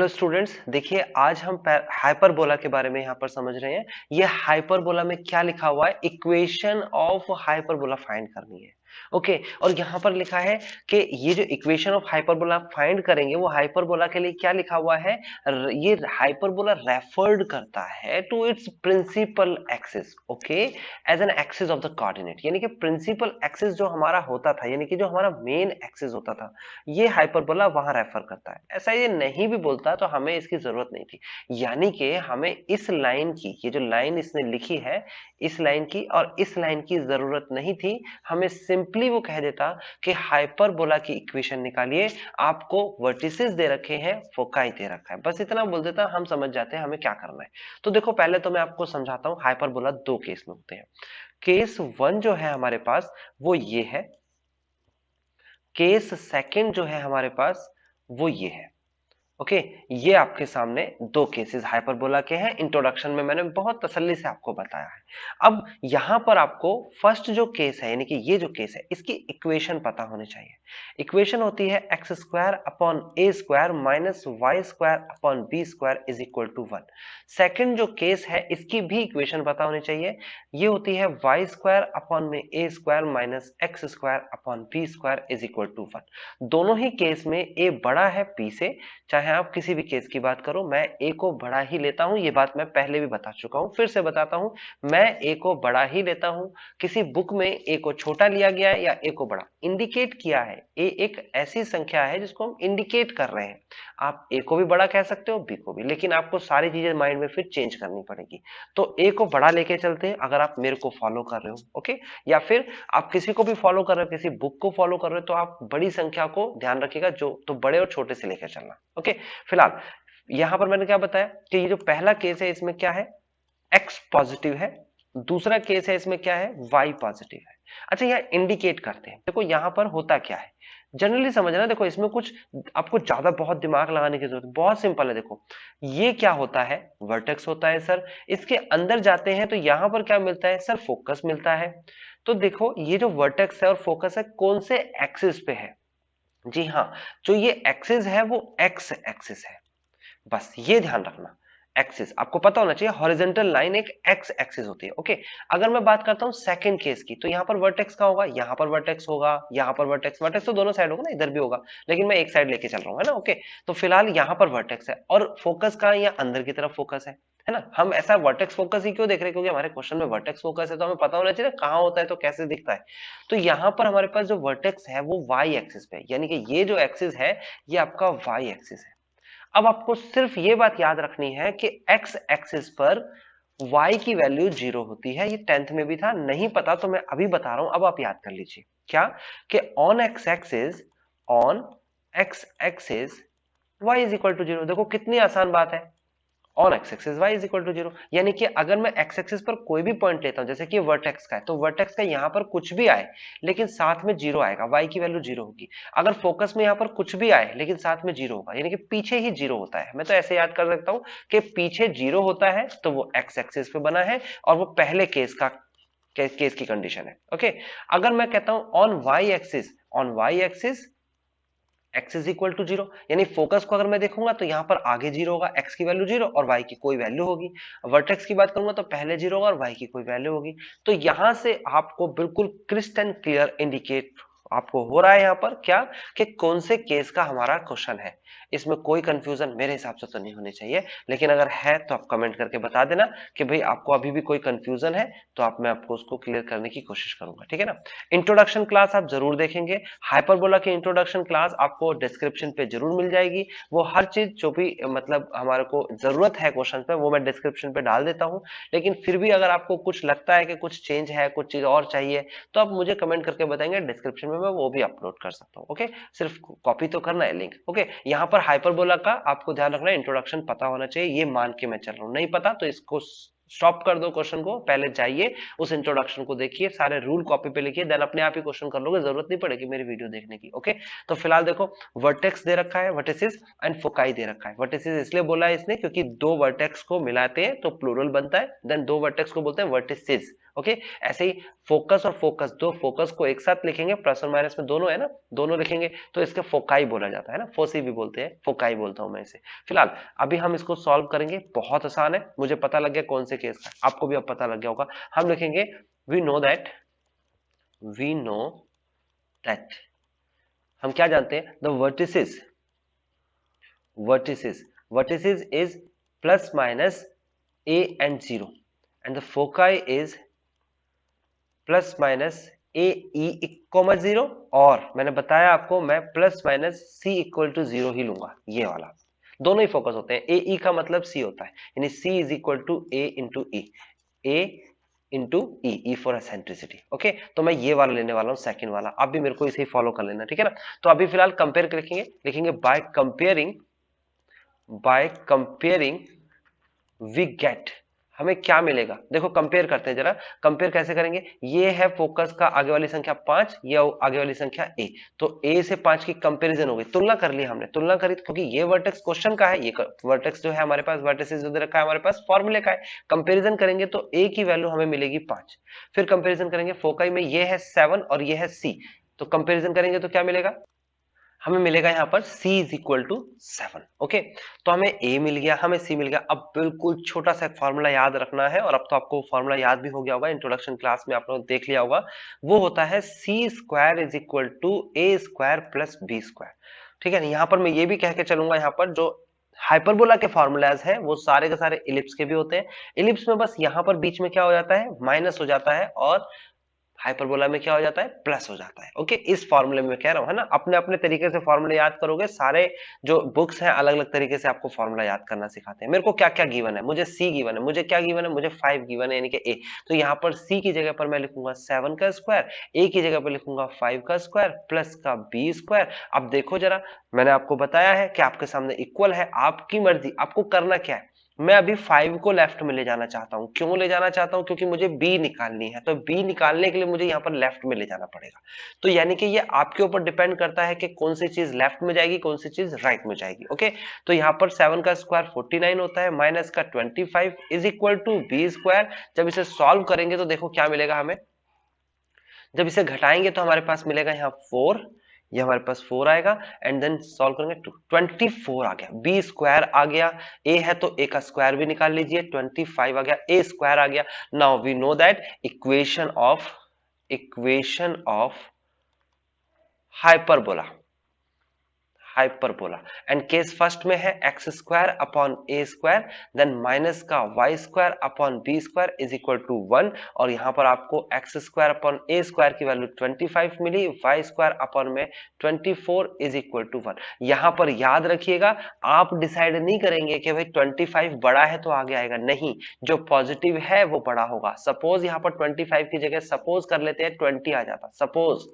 Hello students, देखिए आज हम हाइपरबोला के बारे में यहाँ पर समझ रहे हैं। ये हाइपरबोला में क्या लिखा हुआ है, इक्वेशन ऑफ हाइपरबोला फाइंड करनी है। ओके, और यहाँ पर लिखा है कि ये जो इक्वेशन ऑफ हाइपरबोला फाइंड करेंगे वो हाइपरबोला के लिए क्या लिखा हुआ है, ये हाइपरबोला रेफर्ड करता है to its principal axis, okay, as an axis of the coordinate. यानी कि प्रिंसिपल एक्सिस जो हमारा होता था, यानी कि जो हमारा मेन एक्सिस होता था, ये हाइपरबोला वहां रेफर करता है। ऐसा ये नहीं भी बोलता तो हमें इसकी जरूरत नहीं थी। यानी कि हमें इस लाइन की, ये जो लाइन इसने लिखी है, इस लाइन की और इस लाइन की जरूरत नहीं थी। हमें सिंपली वो कह देता कि हाइपरबोला की इक्वेशन निकालिए, आपको वर्टिसेस दे रखे हैं, फोकाई दे रखा है, बस इतना बोल देता, हम समझ जाते हैं हमें क्या करना है। तो देखो, पहले तो मैं आपको समझाता हूं, हाइपरबोला दो केस में होते हैं। केस वन जो है हमारे पास वो ये है, केस सेकंड जो है हमारे पास वो ये है। ओके, ये आपके सामने दो केसेस हाइपरबोला के हैं। इंट्रोडक्शन में मैंने बहुत तसल्ली से आपको बताया है। अब यहां पर आपको फर्स्ट जो केस है, यानी कि ये जो केस है, इसकी इक्वेशन पता होनी चाहिए। इक्वेशन होती है x square upon a square minus y square upon b square is equal to 1। Second जो केस है, इसकी भी इक्वेशन पता होनी चाहिए। ये होती है वाई स्क्वायर अपॉन में a square minus x square upon b square is equal to 1। दोनों ही केस में ए बड़ा है बी से, चाहे आप किसी भी केस की बात करो, मैं ए को बड़ा ही लेता हूं। ये बात मैं पहले भी बता चुका हूं, फिर से बताता हूं, मैं ए को बड़ा ही लेता हूं। किसी बुक में ए को छोटा लिया गया है या ए को बड़ा इंडिकेट किया है। ए एक ऐसी संख्या है जिसको हम इंडिकेट कर रहे हैं। आप ए को भी बड़ा कह सकते हो, बी को भी, लेकिन आपको सारी चीजें माइंड में फिर चेंज करनी पड़ेगी। तो ए को बड़ा लेके चलते हैं, अगर आप मेरे को फॉलो कर रहे हो, ओके, या फिर आप किसी को भी फॉलो कर रहे हो, किसी बुक को फॉलो कर रहे हो, तो आप बड़ी संख्या को ध्यान रखिएगा, जो तो बड़े और छोटे से लेकर चलना। ओके, फिलहाल यहां पर मैंने क्या बताया कि ये जो पहला केस है इसमें क्या है, एक्स पॉजिटिव है। दूसरा केस है इसमें क्या है, वाई पॉजिटिव है। अच्छा, यहां इंडिकेट करते हैं। देखो यहां पर होता क्या है, जनरली समझना। देखो इसमें कुछ आपको ज्यादा बहुत दिमाग लगाने की जरूरत, बहुत सिंपल है। देखो ये क्या होता है, वर्टेक्स होता है सर। इसके अंदर जाते हैं तो यहां पर क्या मिलता है सर, फोकस मिलता है। तो देखो ये जो वर्टेक्स है और फोकस है, कौन से एक्सिस पे है, जी हाँ, जो ये एक्सिस है वो एक्स एक्सिस है। बस ये ध्यान रखना, एक्सिस आपको पता होना चाहिए, हॉरिजॉन्टल लाइन एक एक्स एक्सिस होती है। ओके, अगर मैं बात करता हूं सेकंड केस की, तो यहां पर वर्टेक्स का होगा, यहां पर वर्टेक्स होगा, यहां पर वर्टेक्स, वर्टेक्स तो दोनों साइड होगा ना, इधर भी होगा, लेकिन मैं एक साइड लेके चल रहा हूं, है ना। ओके, तो फिलहाल यहां पर वर्टेक्स है और फोकस का या अंदर की तरफ फोकस है ना। हम ऐसा वर्टेक्स फोकस ही क्यों देख रहे हैं, क्योंकि हमारे क्वेश्चन में वर्टेक्स फोकस है, तो हमें पता होना चाहिए कहां होता है तो कैसे दिखता है। तो यहां पर हमारे पास जो वर्टेक्स है वो वाई एक्सिस पे, यानी कि ये जो एक्सिस है ये आपका वाई एक्सिस है। अब आपको सिर्फ ये बात याद रखनी है कि एक्स एक्सिस पर y की वैल्यू 0 होती है। ये 10th में भी था, नहीं पता तो मैं अभी बता रहा हूं, अब आप याद कर लीजिए क्या, कि on x axis, on x axis y is equal to 0। देखो कितनी आसान बात है, on x axis y is equal to 0। यानी कि अगर मैं एक्स एक्सिस पर कोई भी पॉइंट लेता हूं, जैसे कि वर्टेक्स का है, तो वर्टेक्स का यहां पर कुछ भी आए लेकिन साथ में 0 आएगा, y की वैल्यू 0 होगी। अगर फोकस में यहां पर कुछ भी आए लेकिन साथ में 0 होगा, यानी कि पीछे ही 0 होता है। मैं तो ऐसे याद कर सकता हूं कि पीछे 0 होता है तो वो एक्स एक्सिस पे बना है, और वो पहले केस की कंडीशन है। ओके, अगर मैं कहता हूं on y axis, on y axis x is equal to 0, यानी फोकस को अगर मैं देखूंगा तो यहां पर आगे 0 होगा, x की वैल्यू 0 और y की कोई वैल्यू होगी। वर्टेक्स की बात करूंगा तो पहले 0 होगा और y की कोई वैल्यू होगी। तो यहां से आपको बिल्कुल क्रिस्टल क्लियर इंडिकेट आपको हो रहा है यहां पर क्या, कि कौन से केस का हमारा क्वेश्चन है। इसमें कोई कंफ्यूजन मेरे हिसाब से तो नहीं होनी चाहिए, लेकिन अगर है तो आप कमेंट करके बता देना कि भाई आपको अभी भी कोई कंफ्यूजन है, तो आप, मैं आपको उसको क्लियर करने की कोशिश करूंगा, ठीक है ना। इंट्रोडक्शन क्लास आप जरूर देखेंगे, हाइपरबोला की इंट्रोडक्शन क्लास आपको डिस्क्रिप्शन पे जरूर मिल जाएगी। वो हर चीज जो भी मतलब हमारे को जरूरत है क्वेश्चन पे, वो मैं डिस्क्रिप्शन पे डाल देता हूँ। लेकिन फिर भी अगर आपको कुछ लगता है कि कुछ चेंज है, कुछ चीज और चाहिए, तो आप मुझे कमेंट करके बताएंगे, डिस्क्रिप्शन में मैं वो भी अपलोड कर सकता हूँ। ओके, सिर्फ कॉपी तो करना है लिंक। ओके, यहाँ पर हाइपरबोला का आपको ध्यान रखना है, इंट्रोडक्शन पता होना चाहिए, ये मान के मैं चल रहा हूँ। नहीं पता तो इसको स्टॉप कर दो, क्वेश्चन को पहले जाइए उस इंट्रोडक्शन को देखिए, सारे रूल कॉपी पे लिखिए, देन अपने आप ही क्वेश्चन कर लोगे, जरूरत नहीं पड़ेगी मेरी वीडियो देखने की। ओके, तो फिलहाल देखो, वर्टेक्स दे रखा है, वर्टिसेस एंड फोकाई दे रखा है। वर्टिसेस इसलिए बोला है इसने क्योंकि दो वर्टेक्स को मिलाते हैं तो प्लूरल बनता है, देन दो वर्टेक्स को बोलते हैं वर्टिसेस। ओके, ऐसे ही फोकस और फोकस, दो फोकस को एक साथ लिखेंगे, प्लस और माइनस में दोनों है ना, दोनों लिखेंगे तो इसके फोकाई बोला जाता है ना, फोसी भी बोलते हैं, फोकाई बोलता हूं मैं इसे। फिलहाल अभी हम इसको सॉल्व करेंगे, बहुत आसान है, मुझे पता लग गया कौन से केस का, आपको भी अब पता लग गया होगा। हम लिखेंगे we know that, we know that, हम क्या जानते हैं, the vertices, vertices, vertices is plus minus a and 0 and the foci is plus minus a e comma 0, और मैंने बताया आपको मैं plus minus c equal to 0 ही लूंगा, ये वाला, दोनों ही फोकस होते हैं, ए ई का मतलब c होता है, यानी c is equal to a into e, a into e for eccentricity. Okay, तो मैं ये वाला लेने वाला हूं, सेकंड वाला, आप भी मेरे को इसे फॉलो कर लेना, ठीक है ना। तो अभी फिलहाल कंपेयर लिखेंगे, लिखेंगे by comparing, by comparing we get, हमें क्या मिलेगा, देखो कंपेयर करते हैं जरा, कंपेयर कैसे करेंगे, ये है फोकस का आगे वाली संख्या 5, ये आगे वाली संख्या a, तो a से 5 की कंपैरिजन हो गई, तुलना कर ली हमने, तुलना करी क्योंकि ये वर्टेक्स क्वेश्चन का है, ये वर्टेक्स जो है हमारे पास, वर्टिसेस जो दे रखा है हमारे पास फॉर्मूले का है, कंपैरिजन करेंगे तो a की वैल्यू हमें मिलेगी 5, फिर कंपैरिजन करेंगे फोकाई में, ये है 7 और ये है c, तो कंपैरिजन करेंगे तो क्या मिलेगा, हमें मिलेगा यहां पर c is equal to 7। Okay, तो हमें a मिल गया, हमें c मिल गया। अब बिल्कुल छोटा सा फॉर्मूला याद रखना है, और अब तो आपको फॉर्मूला याद भी हो गया होगा, इंट्रोडक्शन क्लास में आप लोग देख लिया होगा, वो होता है c square is equal to a square plus b square. ठीक है, यहाँ पर मैं ये भी कह के चलूंगा, यहाँ पर जो हाइपरबोला के फॉर्मूलाज हैं वो सारे के सारे इलिप्स के भी होते हैं, इलिप्स में बस यहाँ पर बीच में क्या हो जाता है, माइनस हो जाता है, और हाइपरबोला में क्या हो जाता है, प्लस हो जाता है। ओके, इस फॉर्मूले में कह रहा हूं, है ना, अपने अपने तरीके से फॉर्मूले याद करोगे, सारे जो बुक्स हैं अलग अलग तरीके से आपको फॉर्मूला याद करना सिखाते हैं। मेरे को क्या क्या गिवन है, मुझे सी गिवन है, मुझे क्या गिवन है, मुझे 5 गिवन है, यानी कि ए, तो यहाँ पर सी की जगह पर मैं लिखूंगा 7 का स्क्वायर, ए की जगह पर लिखूंगा 5 का स्क्वायर प्लस का बी स्क्वायर। अब देखो जरा, मैंने आपको बताया है कि आपके सामने इक्वल है, आपकी मर्जी, आपको करना क्या है, मैं अभी 5 को लेफ्ट में ले जाना चाहता हूं, क्यों ले जाना चाहता हूं, क्योंकि मुझे b निकालनी है, तो b निकालने के लिए मुझे यहां पर लेफ्ट में ले जाना पड़ेगा। तो यानी कि ये आपके ऊपर डिपेंड करता है कि कौन सी चीज लेफ्ट में जाएगी, कौन सी चीज राइट में जाएगी। ओके, तो यहां पर 7 का स्क्वायर 49 होता है, माइनस का 25 is equal to b square. जब इसे सॉल्व करेंगे तो देखो क्या मिलेगा हमें, जब इसे घटाएंगे तो हमारे पास मिलेगा यहाँ 4, ये हमारे पास 4 आएगा, एंड देन सॉल्व करेंगे 24 आ गया, बी स्क्वायर आ गया, ए है तो ए का स्क्वायर भी निकाल लीजिए, 25 आ गया, ए स्क्वायर आ गया। Now we know that equation of hyperbola, hyperbola, and case first में है x square upon a square, then minus का y square upon b square is equal to 1, और यहां पर आपको x square upon a square की value 25 मिली, y square upon में 24 इज इक्वल टू 1। यहां पर याद रखिएगा, आप डिसाइड नहीं करेंगे कि भाई 25 बड़ा है तो आगे आएगा, नहीं, जो पॉजिटिव है वो बड़ा होगा। सपोज यहां पर 25 की जगह सपोज कर लेते हैं 20 आ जाता, सपोज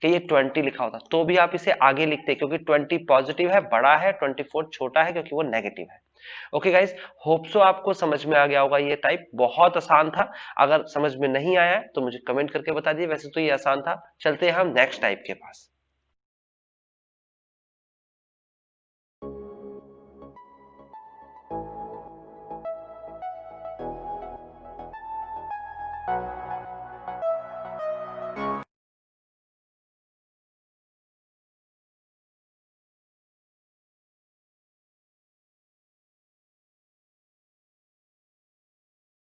कि ये 20 लिखा होता, तो भी आप इसे आगे लिखते, क्योंकि 20 पॉजिटिव है, बड़ा है, 24 छोटा है क्योंकि वो नेगेटिव है। ओके गाइस, होप सो आपको समझ में आ गया होगा, ये टाइप बहुत आसान था, अगर समझ में नहीं आया है तो मुझे कमेंट करके बता दिए, वैसे तो ये आसान था। चलते हैं हम नेक्स्ट टाइप के पास।